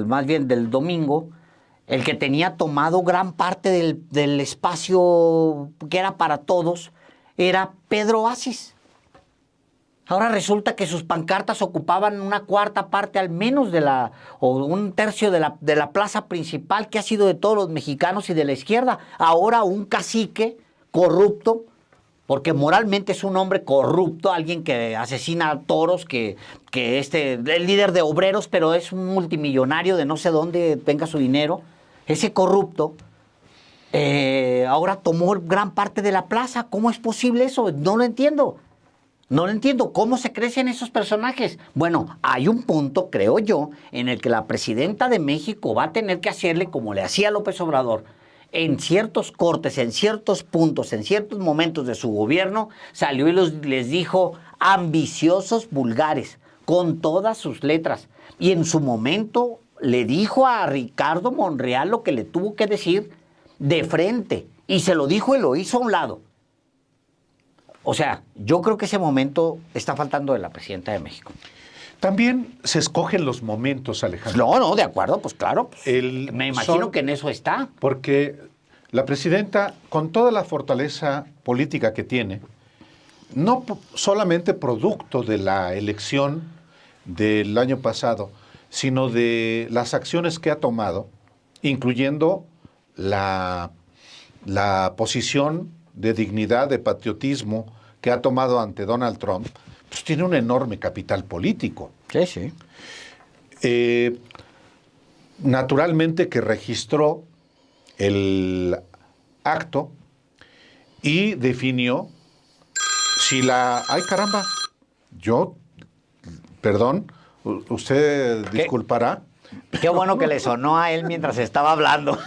más bien del domingo, el que tenía tomado gran parte del espacio que era para todos, era Pedro Asis. Ahora resulta que sus pancartas ocupaban 1/4 parte al menos o 1/3 de la plaza principal que ha sido de todos los mexicanos y de la izquierda. Ahora un cacique corrupto, porque moralmente es un hombre corrupto, alguien que asesina a toros, el líder de obreros, pero es un multimillonario de no sé dónde venga su dinero. Ese corrupto ahora tomó gran parte de la plaza. ¿Cómo es posible eso? No lo entiendo. No lo entiendo. ¿Cómo se crecen esos personajes? Bueno, hay un punto, creo yo, en el que la presidenta de México va a tener que hacerle como le hacía López Obrador. En ciertos cortes, en ciertos puntos, en ciertos momentos de su gobierno, salió y les dijo ambiciosos vulgares, con todas sus letras. Y en su momento le dijo a Ricardo Monreal lo que le tuvo que decir de frente. Y se lo dijo y lo hizo a un lado. O sea, yo creo que ese momento está faltando de la presidenta de México. También se escogen los momentos, Alejandro. No, de acuerdo, pues claro. Me imagino que en eso está. Porque la presidenta, con toda la fortaleza política que tiene, no solamente producto de la elección del año pasado, sino de las acciones que ha tomado, incluyendo la posición de dignidad, de patriotismo que ha tomado ante Donald Trump, pues tiene un enorme capital político. Sí, sí. Naturalmente que registró el acto y definió si la... ¡Ay, caramba! Perdón, usted disculpará. Qué bueno que le sonó a él mientras estaba hablando.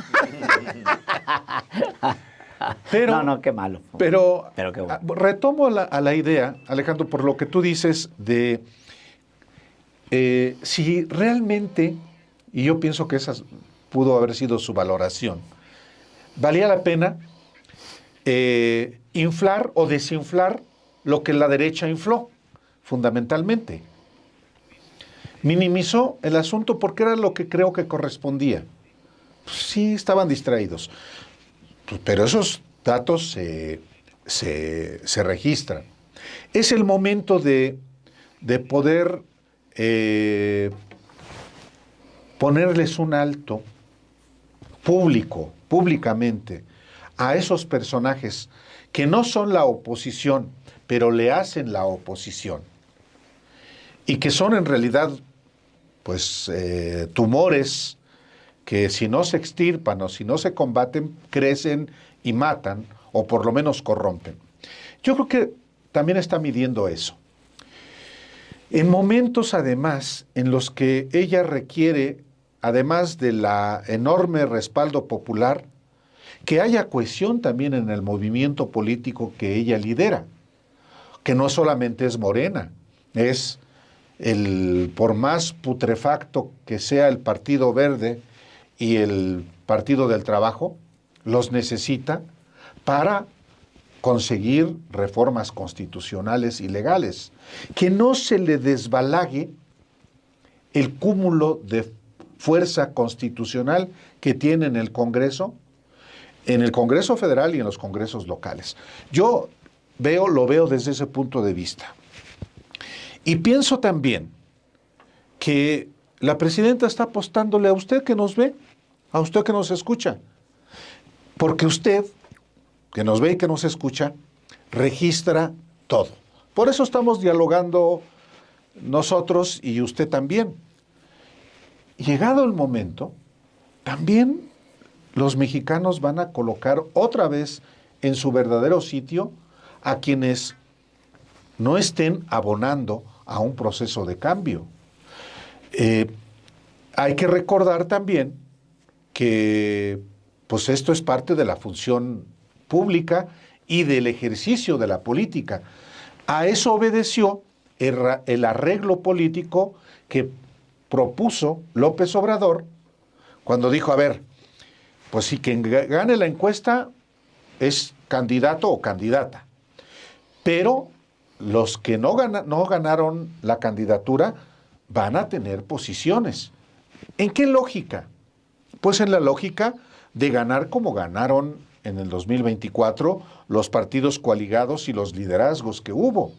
Pero, no, qué malo. Pero qué bueno. Retomo a la idea, Alejandro, por lo que tú dices de si realmente, y yo pienso que esa pudo haber sido su valoración, valía la pena inflar o desinflar lo que la derecha infló, fundamentalmente. Minimizó el asunto porque era lo que creo que correspondía. Pues sí, estaban distraídos. Pero esos datos se registran. Es el momento de poder ponerles un alto públicamente, a esos personajes que no son la oposición, pero le hacen la oposición, y que son en realidad, pues, tumores que si no se extirpan o si no se combaten, crecen y matan, o por lo menos corrompen. Yo creo que también está midiendo eso. En momentos, además, en los que ella requiere, además de la enorme respaldo popular, que haya cohesión también en el movimiento político que ella lidera, que no solamente es Morena, es por más putrefacto que sea el Partido Verde y el Partido del Trabajo, los necesita para conseguir reformas constitucionales y legales, que no se le desbalague el cúmulo de fuerza constitucional que tiene en el Congreso Federal y en los congresos locales. Yo lo veo desde ese punto de vista. Y pienso también que la presidenta está apostándole a usted que nos ve, a usted que nos escucha, porque usted, que nos ve y que nos escucha, registra todo. Por eso estamos dialogando nosotros y usted también. Llegado el momento, también los mexicanos van a colocar otra vez en su verdadero sitio a quienes no estén abonando a un proceso de cambio. Hay que recordar también que pues esto es parte de la función pública y del ejercicio de la política. A eso obedeció el arreglo político que propuso López Obrador cuando dijo, a ver, pues si quien gane la encuesta es candidato o candidata, pero los que no ganaron la candidatura van a tener posiciones. ¿En qué lógica? Pues en la lógica de ganar como ganaron en el 2024 los partidos coaligados y los liderazgos que hubo.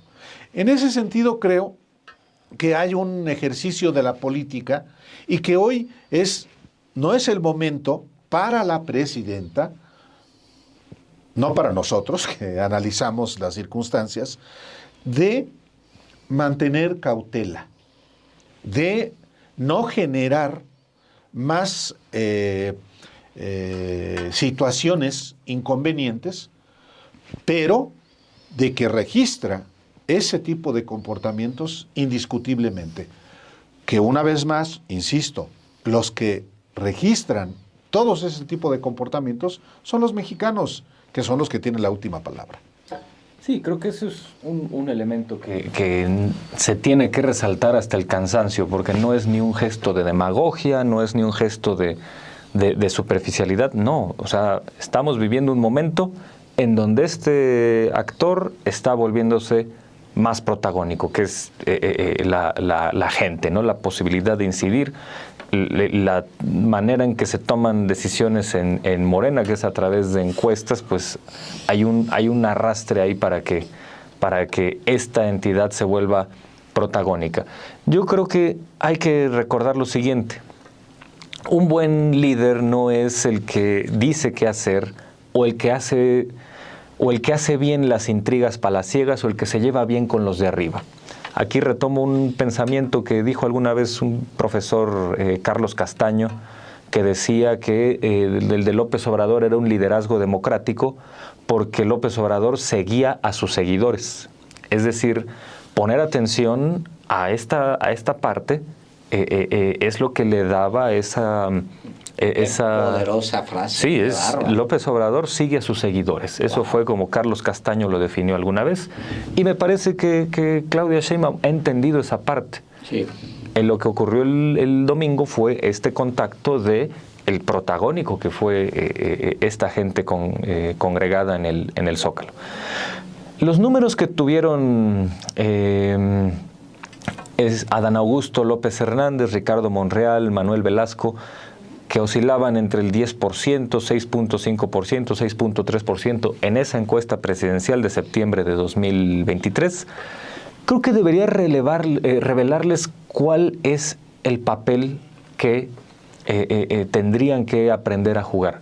En ese sentido creo que hay un ejercicio de la política y que hoy no es el momento para la presidenta, no para nosotros que analizamos las circunstancias, de mantener cautela, de no generar más situaciones inconvenientes, pero de que registra ese tipo de comportamientos indiscutiblemente. Que una vez más, insisto, los que registran todos ese tipo de comportamientos son los mexicanos, que son los que tienen la última palabra. Sí, creo que eso es un elemento que se tiene que resaltar hasta el cansancio, porque no es ni un gesto de demagogia, no es ni un gesto de superficialidad, no. O sea, estamos viviendo un momento en donde este actor está volviéndose más protagónico, que es la gente, ¿no? La posibilidad de incidir, la manera en que se toman decisiones en Morena, que es a través de encuestas, pues hay un arrastre ahí para que esta entidad se vuelva protagónica. Yo creo que hay que recordar lo siguiente: un buen líder no es el que dice qué hacer o el que hace o el que hace bien las intrigas palaciegas o el que se lleva bien con los de arriba. Aquí retomo un pensamiento que dijo alguna vez un profesor, Carlos Castaño, que decía que el de López Obrador era un liderazgo democrático porque López Obrador seguía a sus seguidores. Es decir, poner atención a esta parte es lo que le daba esa poderosa frase. Sí, López Obrador sigue a sus seguidores. Eso fue como Carlos Castaño lo definió alguna vez. Y me parece que Claudia Sheinbaum ha entendido esa parte. Sí. Lo que ocurrió el domingo fue este contacto de el protagónico que fue esta gente congregada en el Zócalo. Los números que tuvieron es Adán Augusto López Hernández, Ricardo Monreal, Manuel Velasco, que oscilaban entre el 10%, 6.5%, 6.3% en esa encuesta presidencial de septiembre de 2023, creo que debería revelarles cuál es el papel que tendrían que aprender a jugar.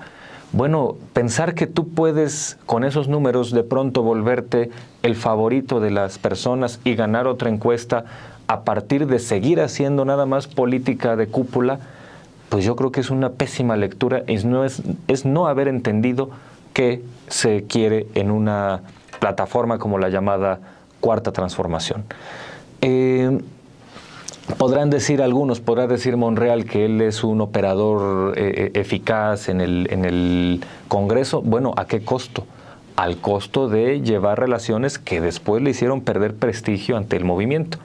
Bueno, pensar que tú puedes con esos números de pronto volverte el favorito de las personas y ganar otra encuesta a partir de seguir haciendo nada más política de cúpula, pues yo creo que es una pésima lectura, es no haber entendido qué se quiere en una plataforma como la llamada Cuarta Transformación. Podrán decir algunos, podrá decir Monreal que él es un operador eficaz en el Congreso. Bueno, ¿a qué costo? Al costo de llevar relaciones que después le hicieron perder prestigio ante el movimiento.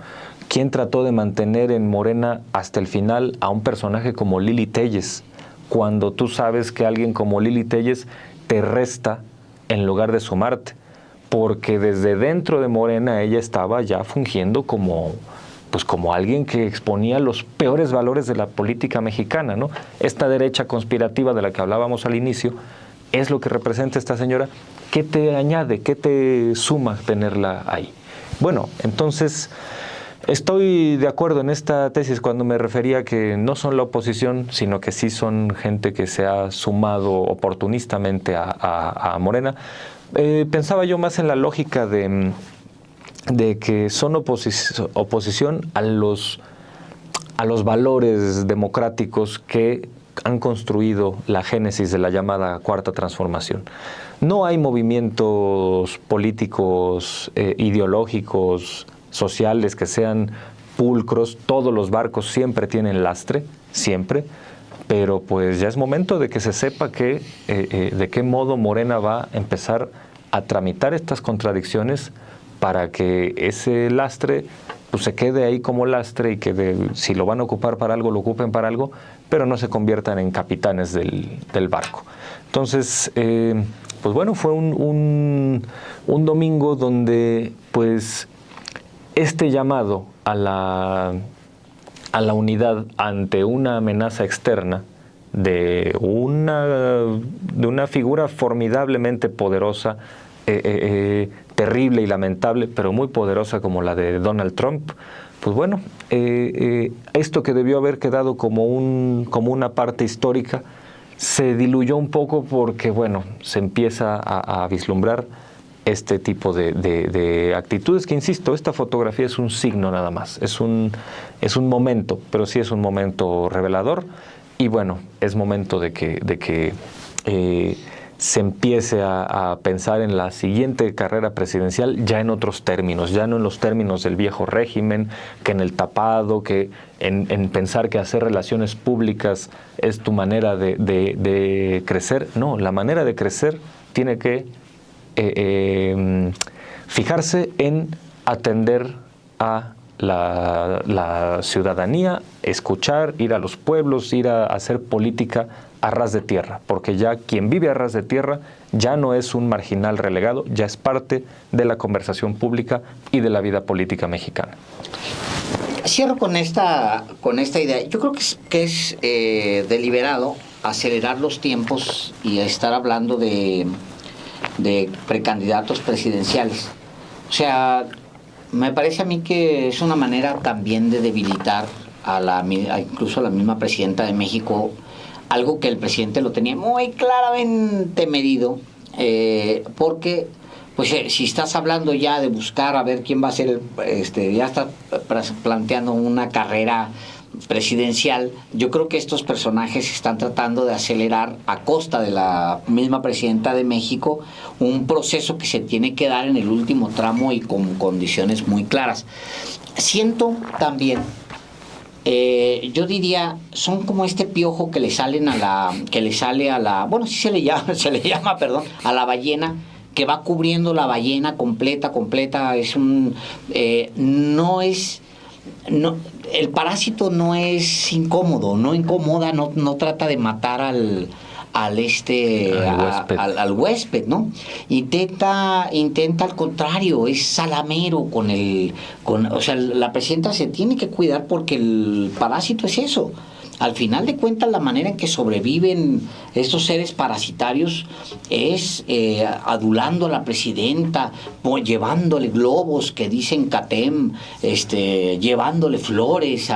¿Quién trató de mantener en Morena hasta el final a un personaje como Lili Téllez? Cuando tú sabes que alguien como Lili Téllez te resta en lugar de sumarte. Porque desde dentro de Morena ella estaba ya fungiendo como alguien que exponía los peores valores de la política mexicana, ¿no? Esta derecha conspirativa de la que hablábamos al inicio es lo que representa esta señora. ¿Qué te añade? ¿Qué te suma tenerla ahí? Bueno, entonces estoy de acuerdo en esta tesis cuando me refería que no son la oposición, sino que sí son gente que se ha sumado oportunistamente a Morena. Pensaba yo más en la lógica de que son oposición a los valores democráticos que han construido la génesis de la llamada Cuarta Transformación. No hay movimientos políticos, ideológicos, sociales que sean pulcros. Todos los barcos siempre tienen lastre, siempre. Pero pues ya es momento de que se sepa de qué modo Morena va a empezar a tramitar estas contradicciones para que ese lastre pues se quede ahí como lastre y que si lo van a ocupar para algo, lo ocupen para algo, pero no se conviertan en capitanes del barco. Entonces, pues bueno, fue un domingo donde pues este llamado a la unidad ante una amenaza externa de una figura formidablemente poderosa, terrible y lamentable, pero muy poderosa como la de Donald Trump, pues bueno, esto que debió haber quedado como una parte histórica, se diluyó un poco porque, bueno, se empieza a vislumbrar este tipo de actitudes que, insisto, esta fotografía es un signo nada más, es un momento, pero sí es un momento revelador y bueno, es momento de que se empiece a pensar en la siguiente carrera presidencial ya en otros términos, ya no en los términos del viejo régimen, que en el tapado, que en pensar que hacer relaciones públicas es tu manera de crecer. No, la manera de crecer tiene que fijarse en atender a la ciudadanía, escuchar, ir a los pueblos, ir a hacer política a ras de tierra, porque ya quien vive a ras de tierra ya no es un marginal relegado, ya es parte de la conversación pública y de la vida política mexicana. Cierro con esta idea. Yo creo que es deliberado acelerar los tiempos y estar hablando de precandidatos presidenciales. O sea, me parece a mí que es una manera también de debilitar incluso a la misma presidenta de México, algo que el presidente lo tenía muy claramente medido, porque pues si estás hablando ya de buscar a ver quién va a ser, ya estás planteando una carrera presidencial, yo creo que estos personajes están tratando de acelerar a costa de la misma presidenta de México un proceso que se tiene que dar en el último tramo y con condiciones muy claras. Siento también, yo diría, son como este piojo que le sale a la, bueno, sí se le llama, perdón, a la ballena, que va cubriendo la ballena completa, es el parásito no es incómodo, no incomoda, no trata de matar al huésped, ¿no? Intenta al contrario, es salamero o sea, la presidenta se tiene que cuidar porque el parásito es eso. Al final de cuentas, la manera en que sobreviven estos seres parasitarios es adulando a la presidenta, llevándole globos que dicen CATEM, llevándole flores,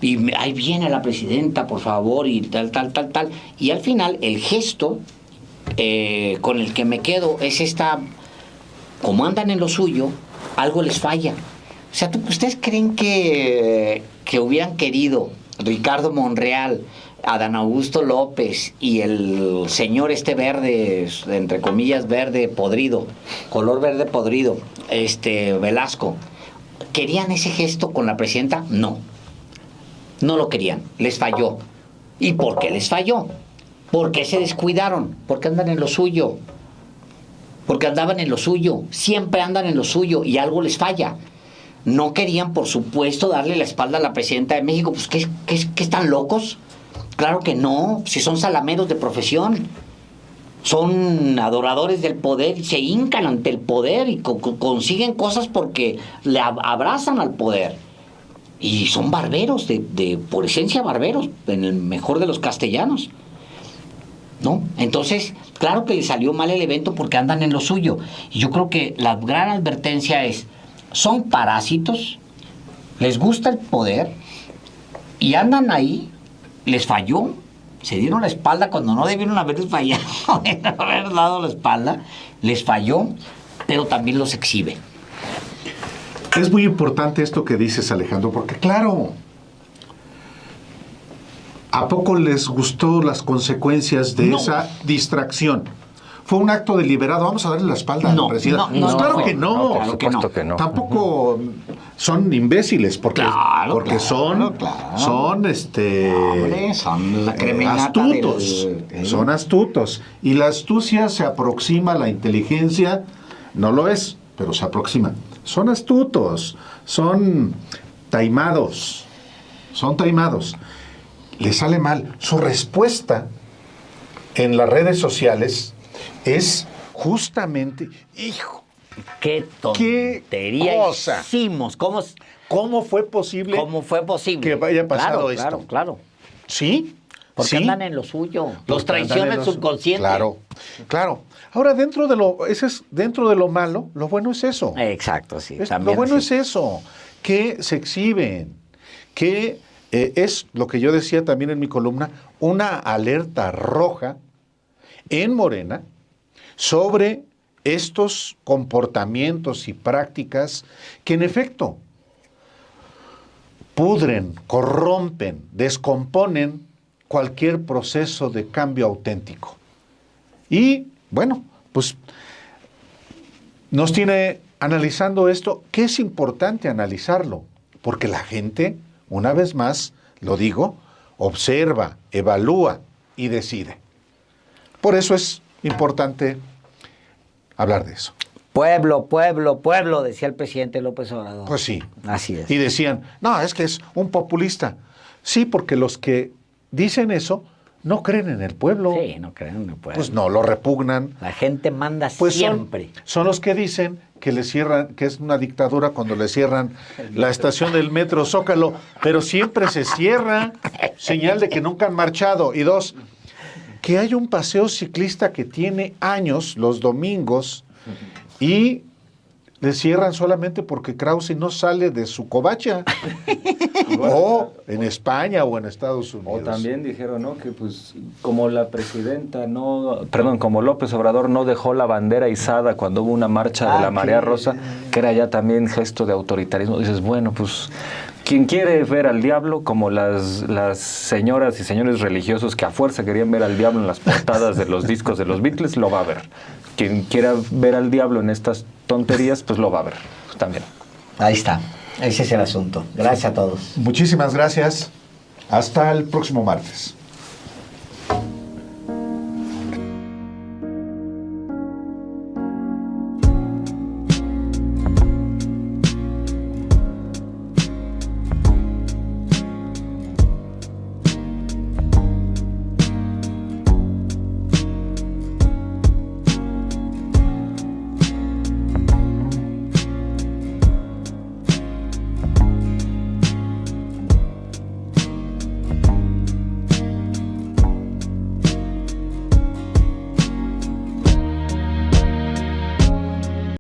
y ahí viene la presidenta, por favor, y tal. Y al final, el gesto con el que me quedo es como andan en lo suyo, algo les falla. O sea, ¿ustedes creen que hubieran querido Ricardo Monreal, Adán Augusto López y el señor verde, entre comillas verde podrido, color verde podrido, Velasco, querían ese gesto con la presidenta? No lo querían, les falló. ¿Y por qué les falló? Porque se descuidaron, porque andan en lo suyo, porque andaban en lo suyo, siempre andan en lo suyo y algo les falla. No querían, por supuesto, darle la espalda a la presidenta de México. Pues, ¿qué están locos? Claro que no, si son salameros de profesión. Son adoradores del poder y se hincan ante el poder y consiguen cosas porque le abrazan al poder. Y son barberos, por esencia barberos, en el mejor de los castellanos, ¿no? Entonces, claro que les salió mal el evento porque andan en lo suyo. Y yo creo que la gran advertencia es: son parásitos, les gusta el poder y andan ahí, les falló, se dieron la espalda cuando no debieron haberles fallado, haber dado la espalda, les falló, pero también los exhibe. Es muy importante esto que dices, Alejandro, porque claro, ¿a poco les gustó las consecuencias de esa distracción? ¿Fue un acto deliberado? Vamos a darle la espalda a la presidenta. No, claro que no. Por supuesto que no. Tampoco son imbéciles, porque son la cremenata astutos. Son astutos. Y la astucia se aproxima a la inteligencia, no lo es, pero se aproxima. Son astutos, son taimados. Les sale mal. Su respuesta en las redes sociales es justamente, hijo, qué tontería cosa hicimos. ¿Cómo fue posible que haya pasado esto? Claro. ¿Sí? Porque ¿sí? andan en lo suyo. Los traiciona el subconsciente. Claro. Ahora, dentro de lo malo, lo bueno es eso. Exacto, sí. Lo bueno es eso, que se exhiben, que es lo que yo decía también en mi columna, una alerta roja en Morena sobre estos comportamientos y prácticas que en efecto pudren, corrompen, descomponen cualquier proceso de cambio auténtico. Y bueno, pues nos tiene analizando esto, que es importante analizarlo, porque la gente, una vez más, lo digo, observa, evalúa y decide. Por eso es importante hablar de eso. Pueblo, decía el presidente López Obrador. Pues sí. Así es. Y decían, no, es que es un populista. Sí, porque los que dicen eso no creen en el pueblo. Sí, no creen en el pueblo. Pues no, lo repugnan. La gente manda pues siempre. Son los que dicen que le cierran, que es una dictadura cuando le cierran la estación del metro Zócalo, pero siempre se cierra, señal de que nunca han marchado. Y dos, que hay un paseo ciclista que tiene años los domingos y le cierran solamente porque Krause no sale de su covacha. O en España o en Estados Unidos. O también dijeron, ¿no? Que pues como la presidenta como López Obrador no dejó la bandera izada cuando hubo una marcha de la Marea Rosa, que era ya también gesto de autoritarismo. Dices, bueno, pues quien quiere ver al diablo, como las señoras y señores religiosos que a fuerza querían ver al diablo en las portadas de los discos de los Beatles, lo va a ver. Quien quiera ver al diablo en estas tonterías, pues lo va a ver también. Ahí está. Ese es el asunto. Gracias a todos. Muchísimas gracias. Hasta el próximo martes.